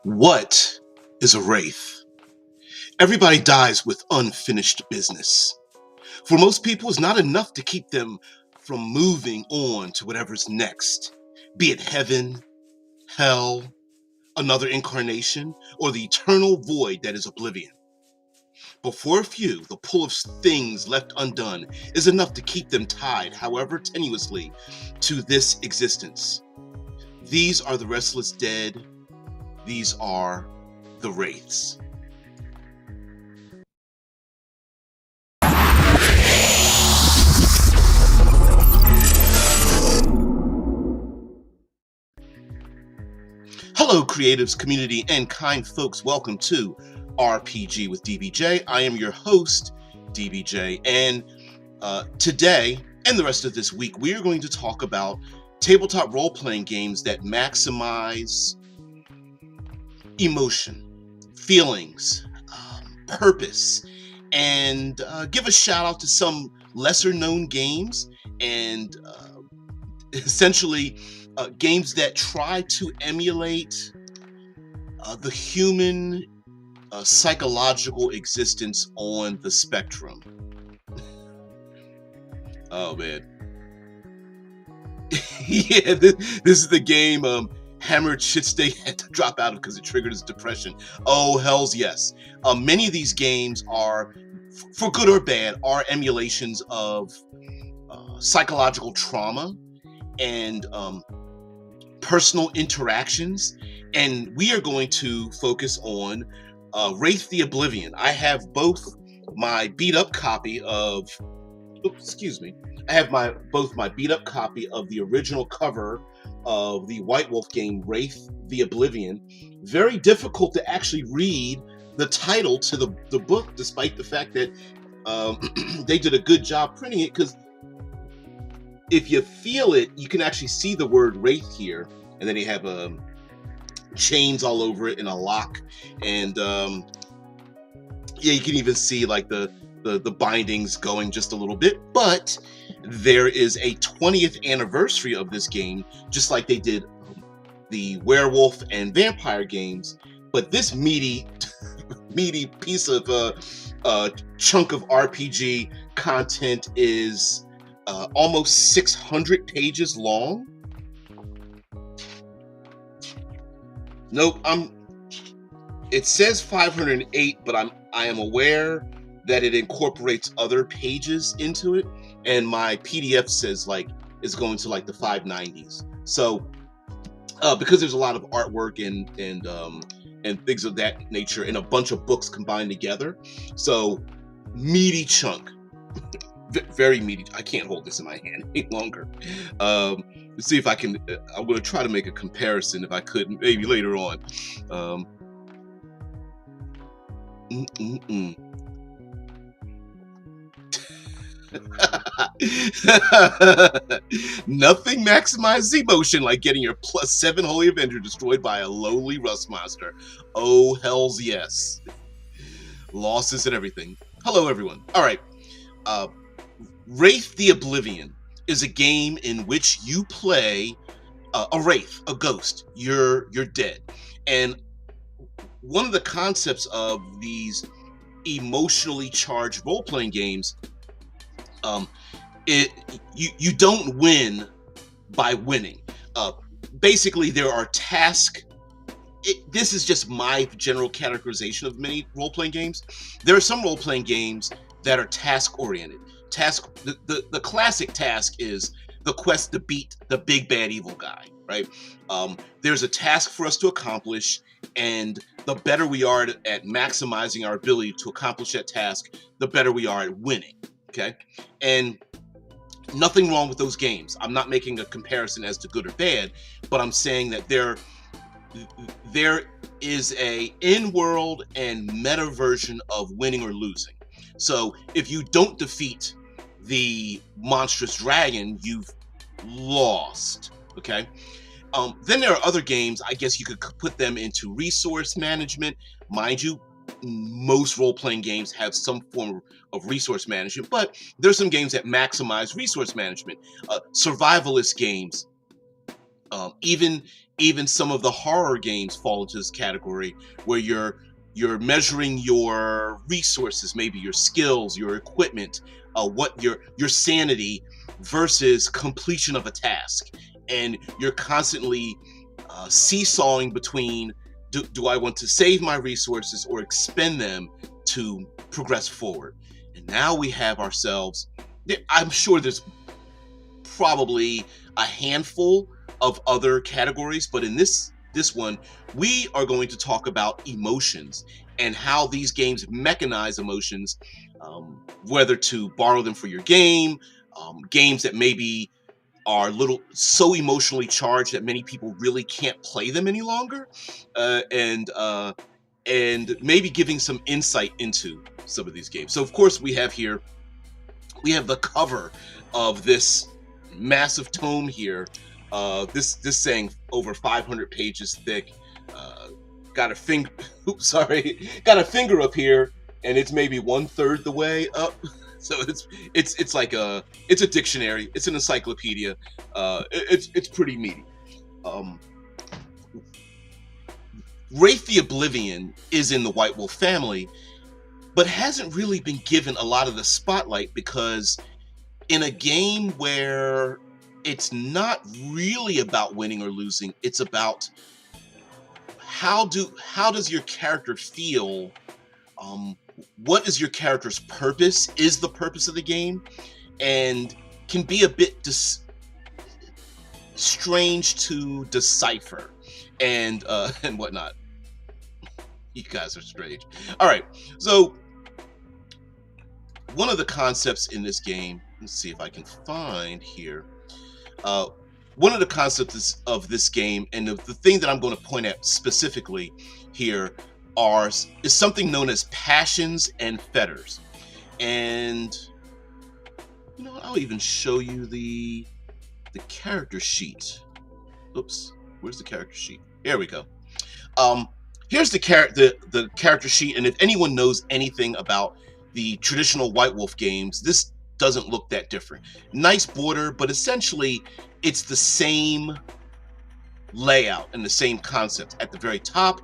What is a wraith? Everybody dies with unfinished business. For most people, it's not enough to keep them from moving on to whatever's next, be it heaven, hell, another incarnation, or the eternal void that is oblivion. But for a few, the pull of things left undone is enough to keep them tied, however tenuously, to this existence. These are the restless dead. These are the wraiths. Hello, creatives, community, and kind folks. Welcome to RPG with DBJ. I am your host, DBJ, and today and the rest of this week, we are going to talk about tabletop role-playing games that maximize emotion, feelings, purpose, and give a shout out to some lesser-known games and essentially games that try to emulate the human psychological existence on the spectrum. Oh man. Yeah, this is the game Hammered Shitstay had to drop out because it triggered his depression. Oh, hells yes. Many of these games are, for good or bad, are emulations of psychological trauma and personal interactions, and we are going to focus on Wraith the Oblivion. I have both my beat up copy of I have both my beat up copy of the original cover of the White Wolf game Wraith the Oblivion. Very difficult to actually read the title to the book, despite the fact that they did a good job printing it, because if you feel it, you can actually see the word wraith here, and then they have chains all over it and a lock, and yeah, you can even see like the bindings going just a little bit. But there is a 20th anniversary of this game, just like they did the werewolf and vampire games. But this meaty piece of chunk of RPG content is almost 600 pages long. Nope, it says 508, but I am aware that it incorporates other pages into it, and my PDF says it's going to like the 590s. So because there's a lot of artwork and things of that nature and a bunch of books combined together, so meaty chunk. Very meaty. I can't hold this in my hand any longer. Let's see if I can. I'm going to try to make a comparison if I could, maybe later on. Nothing maximizes emotion like getting your +7 Holy Avenger destroyed by a lowly Rust Monster. Oh, hells yes. Losses and everything. Hello, everyone. All right. Wraith the Oblivion is a game in which you play a wraith, a ghost. You're dead. And one of the concepts of these emotionally charged role-playing games, you don't win by winning. Basically, there are tasks. This is just my general categorization of many role-playing games. There are some role-playing games that are task-oriented. The classic task is the quest to beat the big bad evil guy, right? There's a task for us to accomplish, and the better we are at maximizing our ability to accomplish that task, the better we are at winning. Okay, and nothing wrong with those games. I'm not making a comparison as to good or bad, but I'm saying that there is a in-world and meta version of winning or losing. So if you don't defeat the monstrous dragon, you've lost. Okay. Then there are other games. I guess you could put them into resource management. Mind you, most role-playing games have some form of resource management, but there's some games that maximize resource management. Survivalist games, even Even some of the horror games fall into this category, where you're measuring your resources, maybe your skills, your equipment, what your sanity versus completion of a task, and you're constantly seesawing between, do I want to save my resources or expend them to progress forward? And now we have ourselves, I'm sure there's probably a handful of other categories, but in this one, we are going to talk about emotions and how these games mechanize emotions, whether to borrow them for your game, games that maybe are little so emotionally charged that many people really can't play them any longer, and maybe giving some insight into some of these games. So of course we have the cover of this massive tome here. This saying over 500 pages thick. Got a finger. Oops, sorry. Got a finger up here, and it's maybe 1/3 the way up. So it's like it's a dictionary. It's an encyclopedia. It's pretty meaty. Wraith the Oblivion is in the White Wolf family, but hasn't really been given a lot of the spotlight, because in a game where it's not really about winning or losing, it's about how does your character feel, what is your character's purpose, is the purpose of the game, and can be a bit strange to decipher and whatnot. You guys are strange. All right, so one of the concepts in this game, let's see if I can find here. One of the concepts of this game, and the thing that I'm going to point at specifically here, is something known as passions and fetters. And I'll even show you the character sheet. Oops, where's the character sheet? Here we go. Here's the character sheet, and if anyone knows anything about the traditional White Wolf games, this doesn't look that different. Nice border, but essentially it's the same layout and the same concept. At the very top,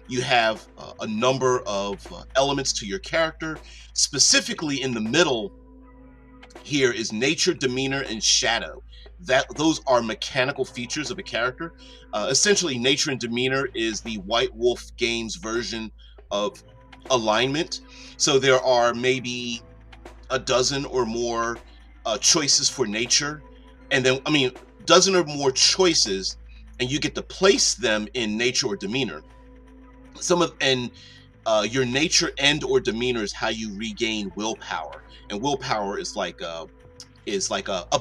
you have a number of elements to your character. Specifically in the middle here is nature, demeanor, and shadow. Those are mechanical features of a character. Essentially, nature and demeanor is the White Wolf games version of alignment. So there are maybe a dozen or more choices for nature, and then dozen or more choices, and you get to place them in nature or demeanor. Your nature and or demeanor is how you regain willpower, and willpower is like a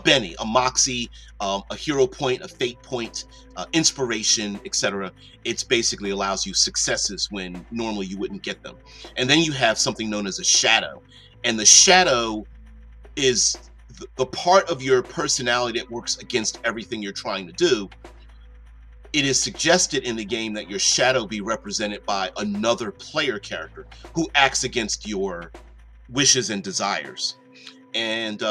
Benny, a moxie, a hero point, a fate point, inspiration, etc. It's basically allows you successes when normally you wouldn't get them. And then you have something known as a shadow, and the shadow is the part of your personality that works against everything you're trying to do. It is suggested in the game that your shadow be represented by another player character who acts against your wishes and desires. And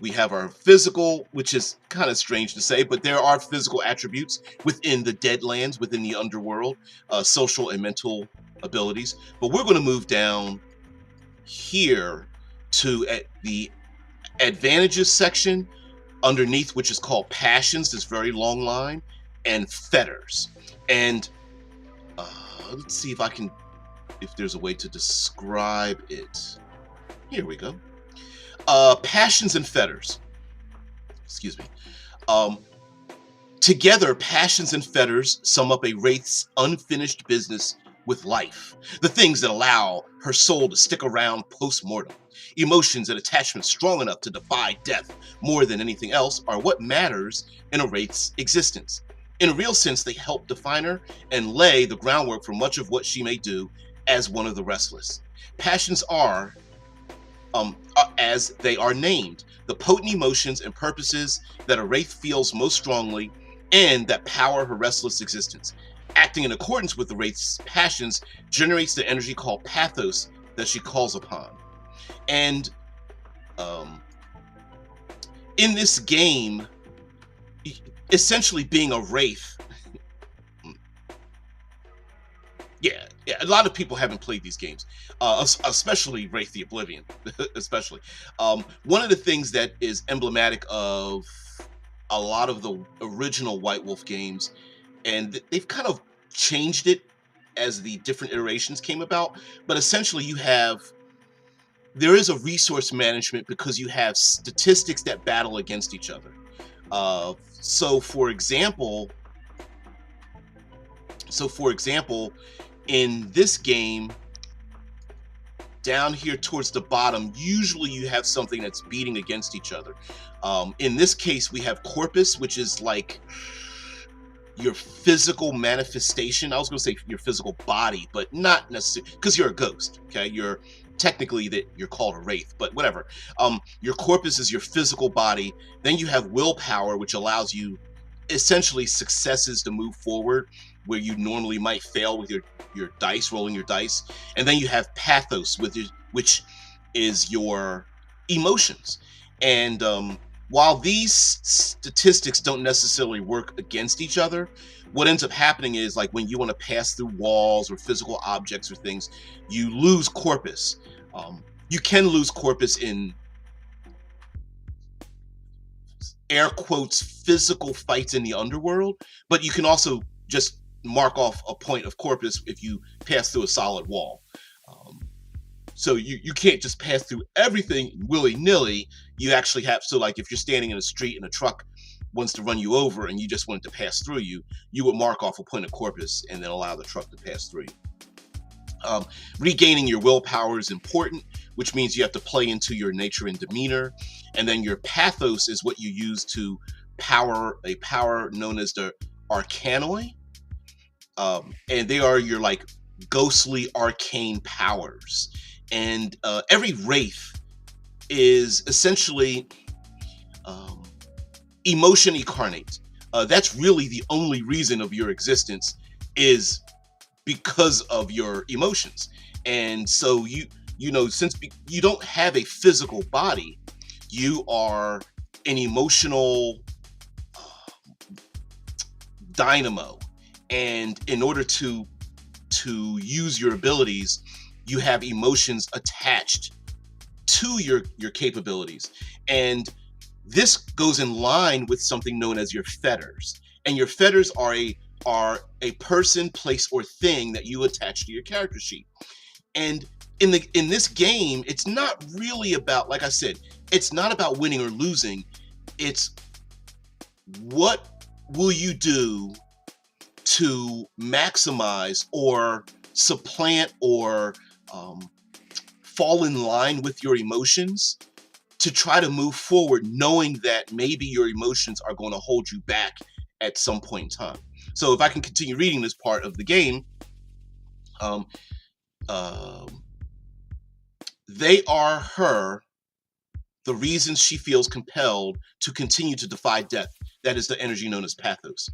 we have our physical, which is kind of strange to say, but there are physical attributes within the Deadlands, within the underworld, social and mental abilities. But we're going to move down here to the advantages section, underneath which is called passions, this very long line, and fetters. And let's see if there's a way to describe it. Here we go. Passions and fetters. Excuse me. Together, passions and fetters sum up a wraith's unfinished business with life, the things that allow her soul to stick around post-mortem. Emotions and attachments strong enough to defy death more than anything else are what matters in a wraith's existence. In a real sense, they help define her and lay the groundwork for much of what she may do as one of the restless. Passions are, as they are named, the potent emotions and purposes that a wraith feels most strongly and that power her restless existence. Acting in accordance with the wraith's passions generates the energy called Pathos that she calls upon. And in this game, essentially being a wraith. Yeah, a lot of people haven't played these games, especially Wraith the Oblivion, especially. One of the things that is emblematic of a lot of the original White Wolf games, and they've kind of changed it as the different iterations came about, but essentially there is a resource management because you have statistics that battle against each other. So for example, in this game, down here towards the bottom, usually you have something that's beating against each other. In this case, we have Corpus, which is like your physical manifestation. I was going to say your physical body, but not necessarily, because you're a ghost. Okay, you're technically that you're called a wraith, but whatever. Your Corpus is your physical body. Then you have willpower, which allows you essentially successes to move forward where you normally might fail with your dice, rolling your dice. And then you have Pathos, which is your emotions. And while these statistics don't necessarily work against each other, what ends up happening is, like, when you want to pass through walls or physical objects or things, you lose Corpus. You can lose Corpus in air quotes physical fights in the underworld, but you can also just mark off a point of Corpus if you pass through a solid wall. So you can't just pass through everything willy-nilly. You actually have, so like if you're standing in a street and a truck wants to run you over and you just want it to pass through you, you would mark off a point of Corpus and then allow the truck to pass through you. Regaining your willpower is important, which means you have to play into your nature and demeanor. And then your Pathos is what you use to power a power known as the Arcanoi. And they are your like ghostly arcane powers. And every wraith is essentially emotion incarnate. That's really the only reason of your existence, is because of your emotions. And so you know, since you don't have a physical body, you are an emotional dynamo. And in order to use your abilities, you have emotions attached to your capabilities. And this goes in line with something known as your fetters. And your fetters are a person, place, or thing that you attach to your character sheet. And in this game, it's not really about, like I said, it's not about winning or losing. It's what will you do to maximize or supplant or fall in line with your emotions to try to move forward, knowing that maybe your emotions are going to hold you back at some point in time. So if I can continue reading this part of the game, they are her, the reasons she feels compelled to continue to defy death. That is the energy known as Pathos.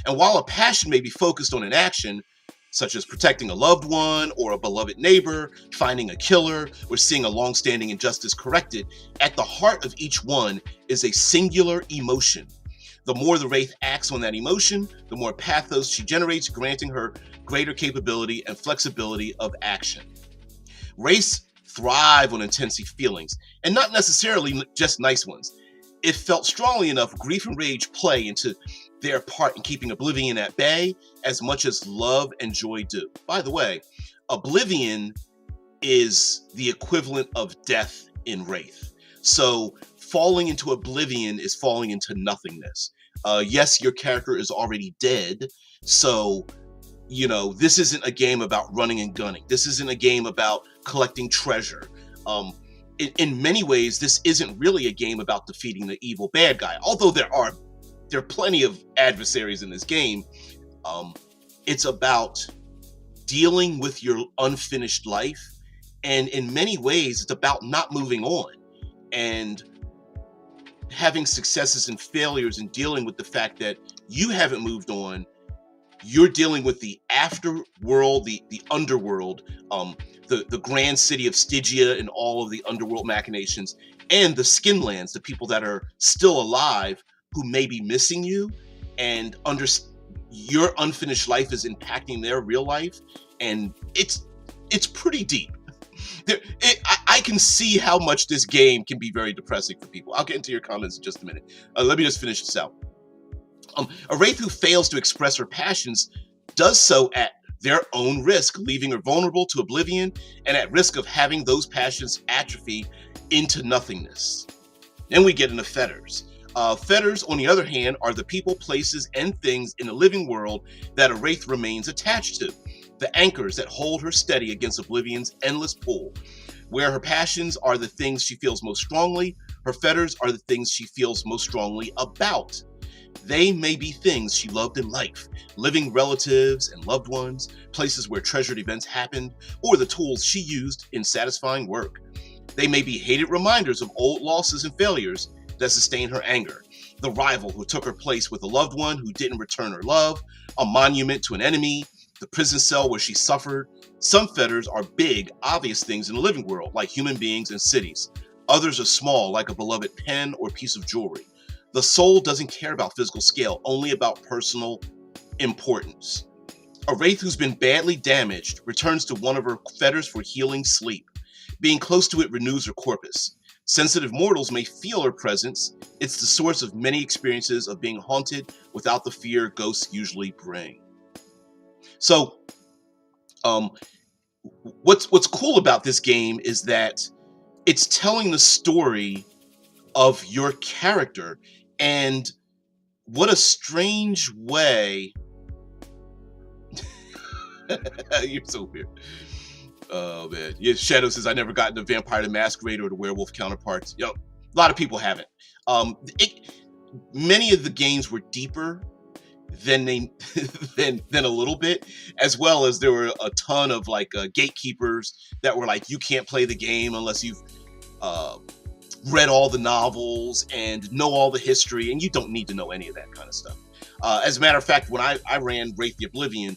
And while a passion may be focused on an action, such as protecting a loved one or a beloved neighbor, finding a killer, or seeing a long-standing injustice corrected, at the heart of each one is a singular emotion. The more the wraith acts on that emotion, the more pathos she generates, granting her greater capability and flexibility of action. Wraiths thrive on intense feelings, and not necessarily just nice ones. If felt strongly enough, grief and rage play into their part in keeping Oblivion at bay as much as love and joy do. By the way, Oblivion is the equivalent of death in Wraith. So falling into Oblivion is falling into nothingness. Yes, your character is already dead, so you know, this isn't a game about running and gunning. This isn't a game about collecting treasure. In many ways, this isn't really a game about defeating the evil bad guy. Although there are plenty of adversaries in this game. It's about dealing with your unfinished life. And in many ways, it's about not moving on and having successes and failures and dealing with the fact that you haven't moved on. You're dealing with the afterworld, the underworld, the grand city of Stygia and all of the underworld machinations, and the Skinlands, the people that are still alive who may be missing you. and your unfinished life is impacting their real life, and it's pretty deep. I can see how much this game can be very depressing for people. I'll get into your comments in just a minute. Let me just finish this out. A Wraith who fails to express her passions does so at their own risk, leaving her vulnerable to oblivion and at risk of having those passions atrophy into nothingness. Then we get into Fetters. Fetters, on the other hand, are the people, places, and things in the living world that a Wraith remains attached to. The anchors that hold her steady against oblivion's endless pull. Where her passions are the things she feels most strongly, her fetters are the things she feels most strongly about. They may be things she loved in life, living relatives and loved ones, places where treasured events happened, or the tools she used in satisfying work. They may be hated reminders of old losses and failures that sustain her anger. The rival who took her place with a loved one who didn't return her love, a monument to an enemy, the prison cell where she suffered. Some fetters are big, obvious things in the living world, like human beings and cities. Others are small, like a beloved pen or piece of jewelry. The soul doesn't care about physical scale, only about personal importance. A Wraith who's been badly damaged returns to one of her fetters for healing sleep. Being close to it renews her corpus. Sensitive mortals may feel her presence. It's the source of many experiences of being haunted without the fear ghosts usually bring. So, what's cool about this game is that it's telling the story of your character, and what a strange way. You're so weird. Oh man, yeah. Shadow says I never got into Vampire the Masquerade or the Werewolf counterparts. A lot of people haven't. Many of the games were deeper than than a little bit, as well as there were a ton of like gatekeepers that were like, you can't play the game unless you've read all the novels and know all the history, and you don't need to know any of that kind of stuff. As a matter of fact, when I ran Wraith the Oblivion,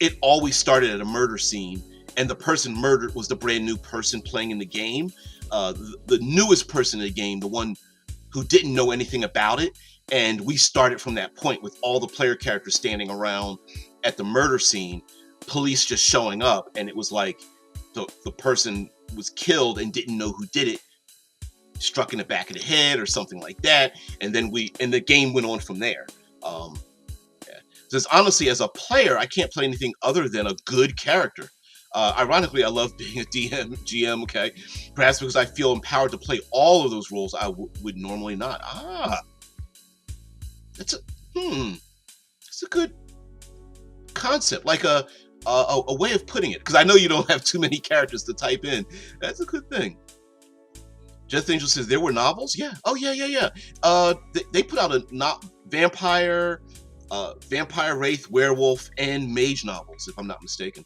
it always started at a murder scene, and the person murdered was the brand new person playing in the game. The newest person in the game, the one who didn't know anything about it, and we started from that point with all the player characters standing around at the murder scene, police just showing up, and it was like the person was killed and didn't know who did it, struck in the back of the head or something like that, and then the game went on from there. Says honestly, as a player, I can't play anything other than a good character. Ironically, I love being a GM, okay? Perhaps because I feel empowered to play all of those roles I would normally not. That's a good concept, like a way of putting it, because I know you don't have too many characters to type in. That's a good thing. Just Angel says there were novels. Yeah. Oh yeah. They put out a vampire, wraith, werewolf, and mage novels, if I'm not mistaken.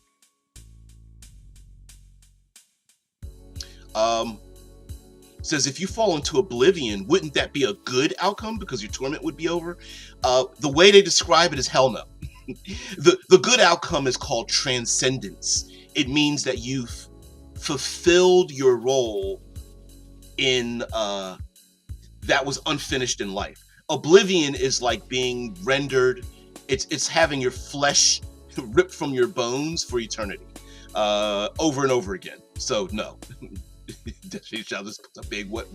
Says if you fall into oblivion, wouldn't that be a good outcome because your torment would be over? The way they describe it is hell no. The good outcome is called transcendence. It means that you've fulfilled your role in that was unfinished in life. Oblivion is like being rendered. It's having your flesh ripped from your bones for eternity, over and over again. So no. This a big what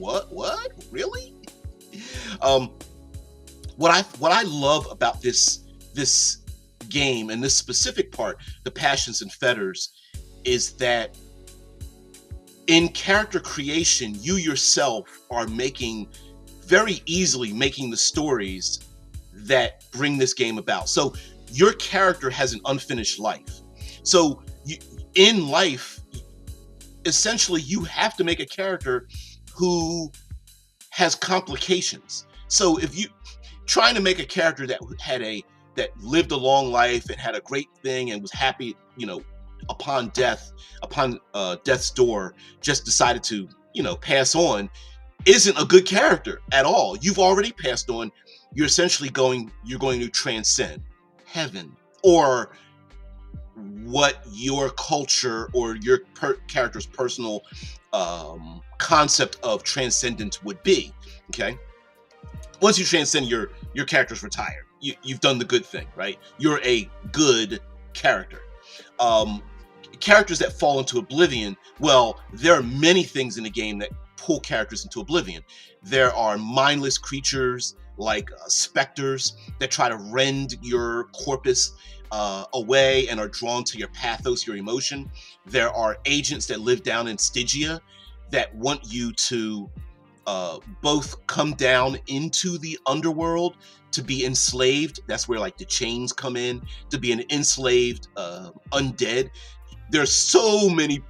really? What I love about this game and this specific part, the passions and fetters, is that in character creation, you yourself are very easily making the stories that bring this game about. So your character has an unfinished life. So in life, essentially, you have to make a character who has complications. So if you trying to make a character that lived a long life and had a great thing and was happy, upon death's door, just decided to, pass on, isn't a good character at all. You've already passed on. You're essentially going to transcend heaven, or what your culture or your character's personal concept of transcendence would be. Okay, once you transcend your character's retired. You've done the good thing, right? You're a good character. Um, Characters that fall into oblivion, well, there are many things in the game that pull characters into oblivion. There are mindless creatures like specters that try to rend your corpus away and are drawn to your pathos, your emotion. There are agents that live down in Stygia that want you to both come down into the underworld to be enslaved. That's where like the chains come in, to be an enslaved undead. There's so many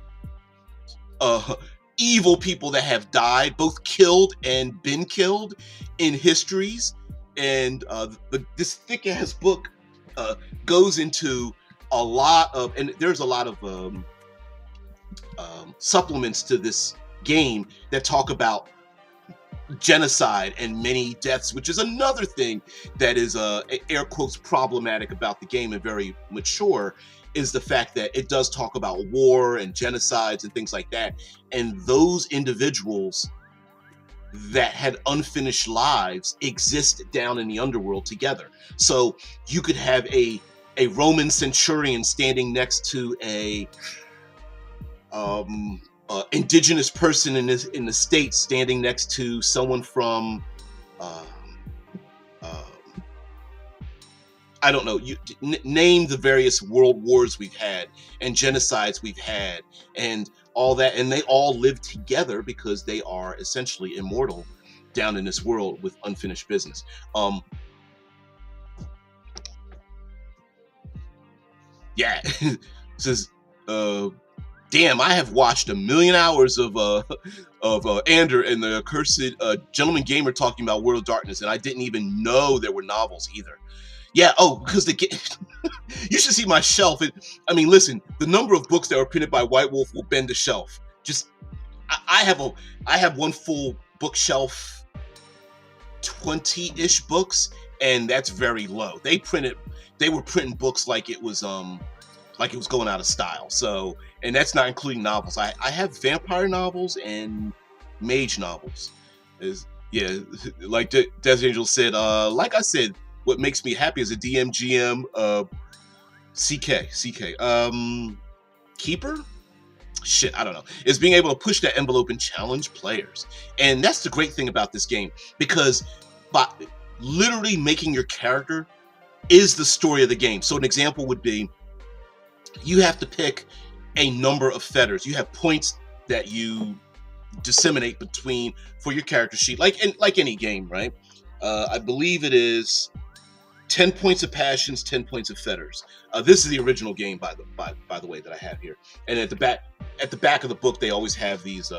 evil people that have died, both killed and been killed in histories. And this thick ass book goes into a lot of, and there's a lot of supplements to this game that talk about genocide and many deaths, which is another thing that is air quotes problematic about the game and very mature, is the fact that it does talk about war and genocides and things like that, and those individuals that had unfinished lives exist down in the underworld together. So you could have a Roman centurion standing next to a indigenous person in the States standing next to someone from I don't know, you name the various world wars we've had and genocides we've had and all that, and they all live together because they are essentially immortal down in this world with unfinished business. Yeah. Says damn, I have watched a million hours of Ander and the Accursed Gentleman Gamer talking about World of Darkness, and I didn't even know there were novels either. Yeah, oh, because you should see my shelf. I mean, listen, the number of books that were printed by White Wolf will bend the shelf. Just, I have one full bookshelf, 20-ish books, and that's very low. They were printing books like it was going out of style. So, and that's not including novels. I have vampire novels and mage novels. Like Des Angel said, like I said, what makes me happy as a DM GM, CK, Keeper? Shit, I don't know. Is being able to push that envelope and challenge players. And that's the great thing about this game, because by literally making your character is the story of the game. So an example would be, you have to pick a number of fetters. You have points that you disseminate between for your character sheet, like any game, right? I believe it is 10 points of passions, 10 points of fetters. This is the original game, by the way, that I have here. And at the back of the book, they always have these,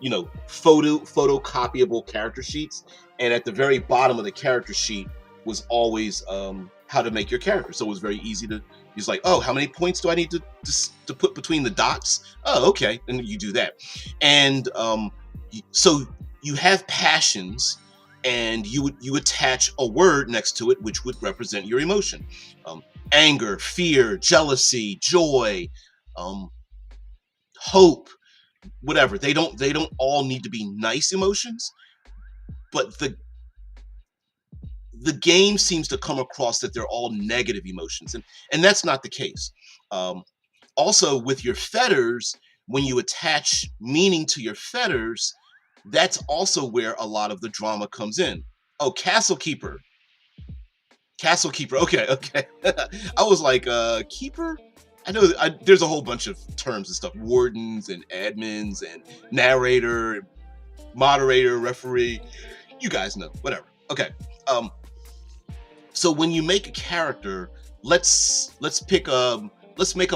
photocopyable character sheets. And at the very bottom of the character sheet was always how to make your character. So it was very easy to. He's like, oh, how many points do I need to put between the dots? Oh, okay, and you do that. And so you have passions. And you attach a word next to it, which would represent your emotion. Anger, fear, jealousy, joy, hope, whatever. They don't all need to be nice emotions, but the game seems to come across that they're all negative emotions, and that's not the case. Also, with your fetters, when you attach meaning to your fetters, that's also where a lot of the drama comes in. Oh, Castle Keeper. Okay. I was like, Keeper? I know there's a whole bunch of terms and stuff. Wardens and admins and narrator, moderator, referee. You guys know, whatever. Okay. So when you make a character, let's make up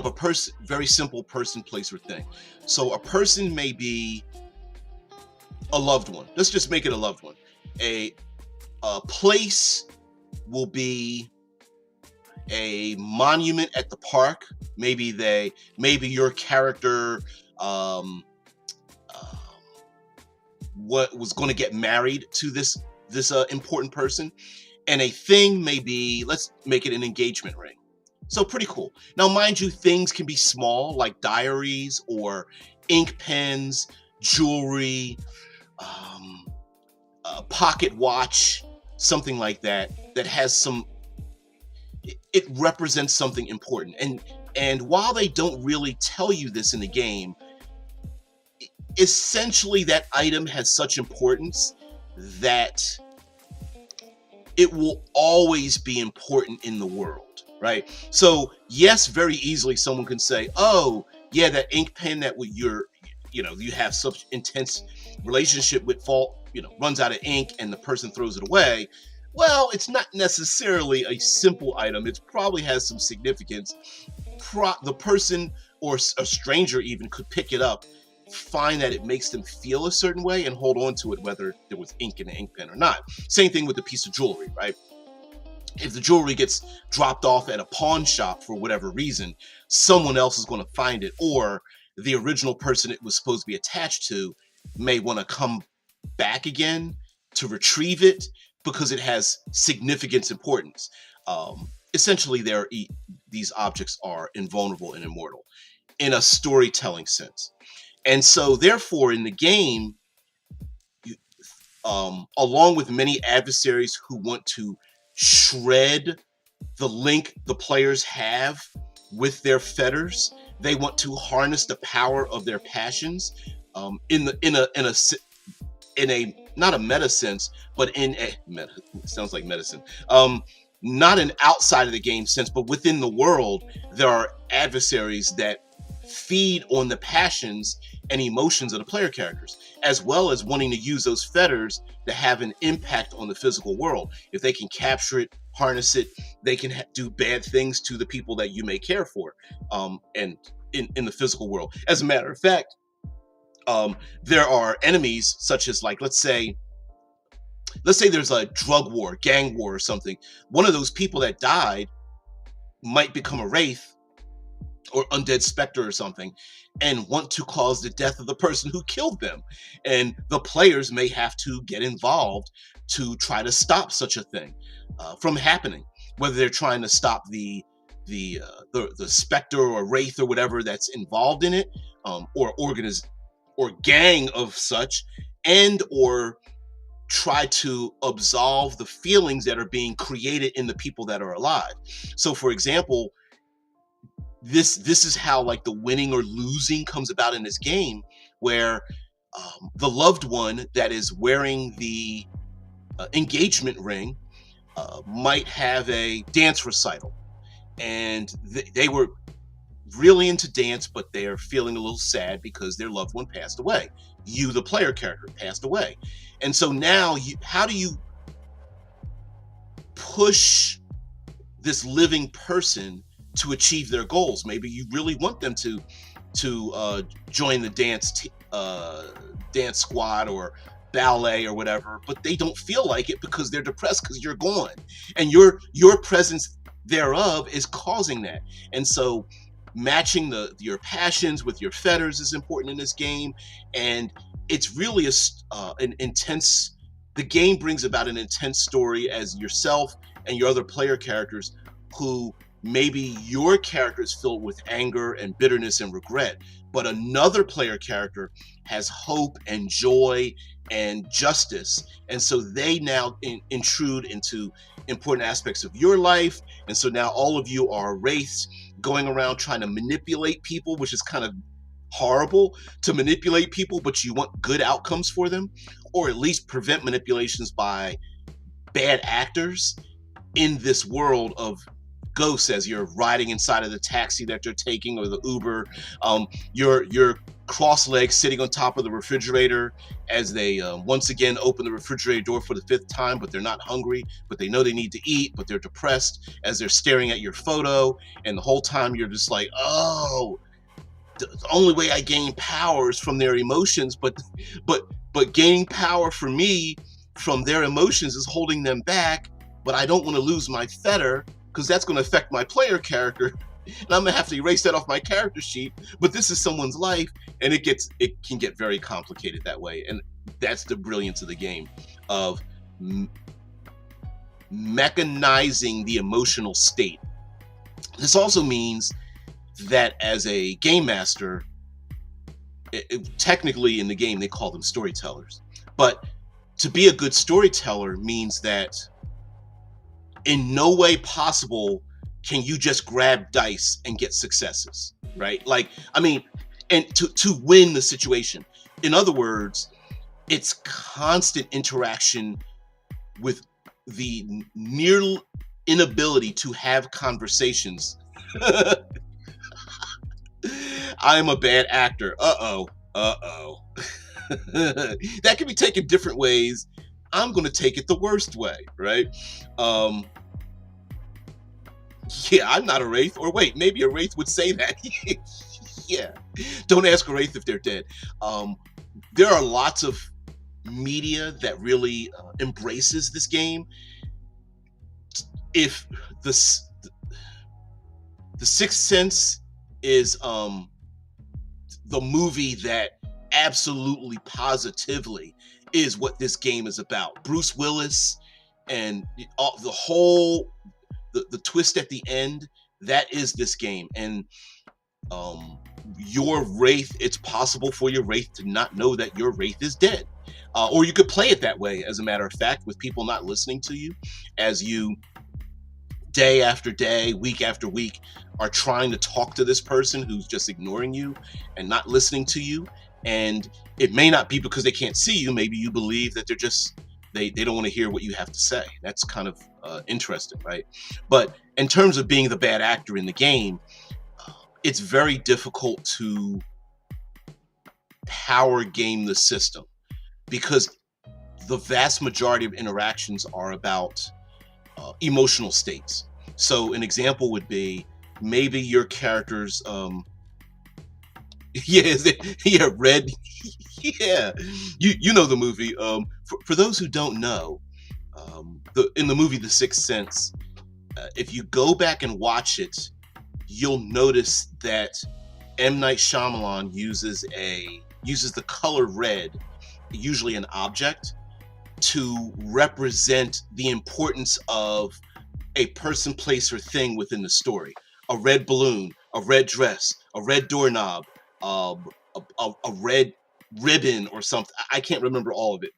a person, very simple person, place, or thing. So a person may be a loved one. Let's just make it a loved one. A place will be a monument at the park. Maybe your character what was going to get married to this important person. And a thing may be, let's make it an engagement ring. So pretty cool. Now, mind you, things can be small, like diaries or ink pens, jewelry, a pocket watch, something like that, that has some, it represents something important. And while they don't really tell you this in the game, essentially that item has such importance that it will always be important in the world, right? So yes, very easily someone can say, oh yeah, that ink pen that you have such intense relationship with runs out of ink and the person throws it away. Well, it's not necessarily a simple item. It probably has some significance. The person or a stranger even could pick it up, find that it makes them feel a certain way, and hold on to it whether there was ink in the ink pen or not. Same thing with the piece of jewelry, right? If the jewelry gets dropped off at a pawn shop for whatever reason, someone else is going to find it, or the original person it was supposed to be attached to may want to come back again to retrieve it because it has significance, importance. Essentially, these objects are invulnerable and immortal in a storytelling sense. And so, therefore, in the game, along with many adversaries who want to shred the link the players have with their fetters, they want to harness the power of their passions, in a not a meta sense, but in a meta, sounds like medicine. Not an outside of the game sense, but within the world, there are adversaries that feed on the passions and emotions of the player characters, as well as wanting to use those fetters to have an impact on the physical world. If they can capture it, harness it, they can do bad things to the people that you may care for, and in the physical world. As a matter of fact, there are enemies such as, like, let's say there's a drug war, gang war or something. One of those people that died might become a wraith or undead specter or something, and want to cause the death of the person who killed them. And the players may have to get involved to try to stop such a thing from happening, whether they're trying to stop the specter or wraith or whatever that's involved in it, or gang of such, and or try to absolve the feelings that are being created in the people that are alive. So, for example, this is how, like, the winning or losing comes about in this game, where the loved one that is wearing the engagement ring might have a dance recital, and they were really into dance, but they're feeling a little sad because their loved one passed away. You, the player character, passed away. And so now, how do you push this living person to achieve their goals? Maybe you really want them to join the dance squad or ballet or whatever, but they don't feel like it because they're depressed because you're gone, and your presence thereof is causing that. And so matching your passions with your fetters is important in this game, and it's really an intense. The game brings about an intense story as yourself and your other player characters, who maybe your character is filled with anger and bitterness and regret, but another player character has hope and joy and justice, and so they now intrude into important aspects of your life. And so now all of you are wraiths going around trying to manipulate people, which is kind of horrible to manipulate people, but you want good outcomes for them, or at least prevent manipulations by bad actors in this world of ghosts as you're riding inside of the taxi that you're taking, or the Uber. You're cross-legged sitting on top of the refrigerator as they once again open the refrigerator door for the 5th time, but they're not hungry, but they know they need to eat, but they're depressed as they're staring at your photo. And the whole time you're just like, oh, the only way I gain power is from their emotions, but gaining power for me from their emotions is holding them back. But I don't want to lose my fetter because that's going to affect my player character, and I'm gonna have to erase that off my character sheet. But this is someone's life, and it can get very complicated that way. And that's the brilliance of the game, of mechanizing the emotional state. This also means that as a game master, technically in the game they call them storytellers, but to be a good storyteller means that in no way possible can you just grab dice and get successes, right? Like, I mean, and to win the situation. In other words, it's constant interaction with the near inability to have conversations. I am a bad actor. Uh-oh. Uh-oh. That can be taken different ways. I'm going to take it the worst way, right? Um, yeah, I'm not a wraith. Or wait, maybe a wraith would say that. Yeah. Don't ask a wraith if they're dead. There are lots of media that really embraces this game. If the Sixth Sense is the movie that absolutely positively is what this game is about. Bruce Willis and the whole the twist at the end, that is this game. And your wraith, it's possible for your wraith to not know that your wraith is dead. Or you could play it that way, as a matter of fact, with people not listening to you, as you day after day, week after week, are trying to talk to this person who's just ignoring you and not listening to you. And it may not be because they can't see you. Maybe you believe that they're just, they don't want to hear what you have to say. That's kind of interesting, right? But in terms of being the bad actor in the game, it's very difficult to power game the system because the vast majority of interactions are about emotional states. So an example would be maybe your character's yeah, Red. Yeah, you know the movie. For those who don't know, in the movie The Sixth Sense, if you go back and watch it, you'll notice that M. Night Shyamalan uses the color red, usually an object, to represent the importance of a person, place, or thing within the story. A red balloon, a red dress, a red doorknob, a red ribbon or something. I can't remember all of it,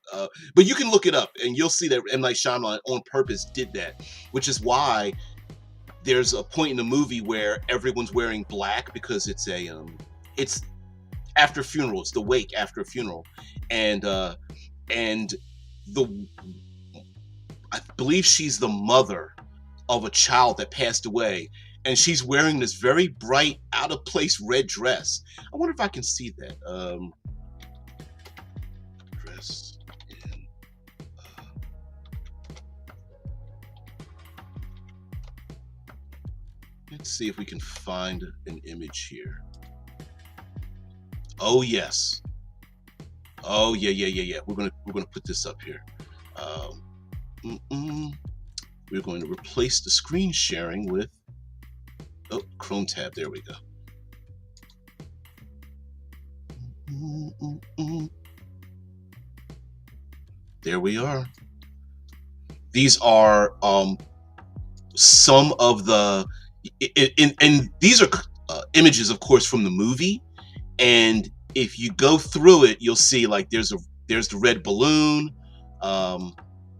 but you can look it up and you'll see that M. Night Shyamalan on purpose did that, which is why there's a point in the movie where everyone's wearing black because it's after funeral. It's the wake after a funeral, and I believe she's the mother of a child that passed away, and she's wearing this very bright, out of place red dress. I wonder if I can see that. Dress in. Let's see if we can find an image here. Oh yes. Oh yeah. We're gonna put this up here. We're going to replace the screen sharing with Chrome tab. There we go. There we are. These are some of the and these are images, of course, from the movie. And if you go through it, you'll see like there's the red balloon.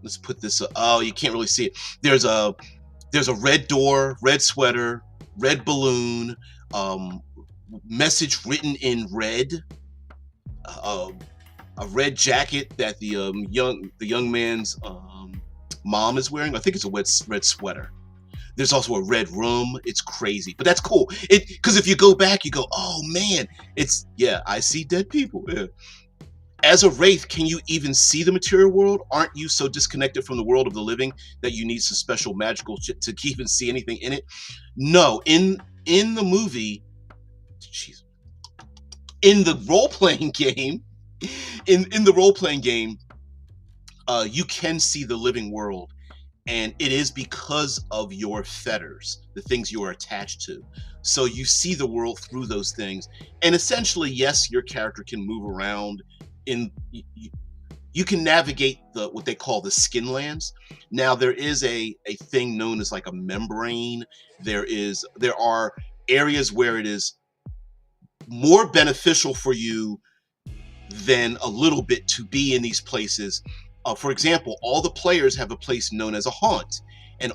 Let's put this. Oh, you can't really see it. There's a red door, red sweater, red balloon, message written in red, a red jacket that the young man's mom is wearing. I think it's a red sweater. There's also a red room. It's crazy, but that's cool. Because if you go back, you go, oh man, I see dead people. Yeah. As a wraith, can you even see the material world? Aren't you so disconnected from the world of the living that you need some special magical shit to even see anything in it? No, in the movie, jeez, in the role-playing game, in the role-playing game, you can see the living world, and it is because of your fetters, the things you are attached to. So you see the world through those things, and essentially, yes, your character can move around. You can navigate what they call the skin lands. Now there is a thing known as like a membrane. There are areas where it is more beneficial for you than a little bit to be in these places, For example, all the players have a place known as a haunt, and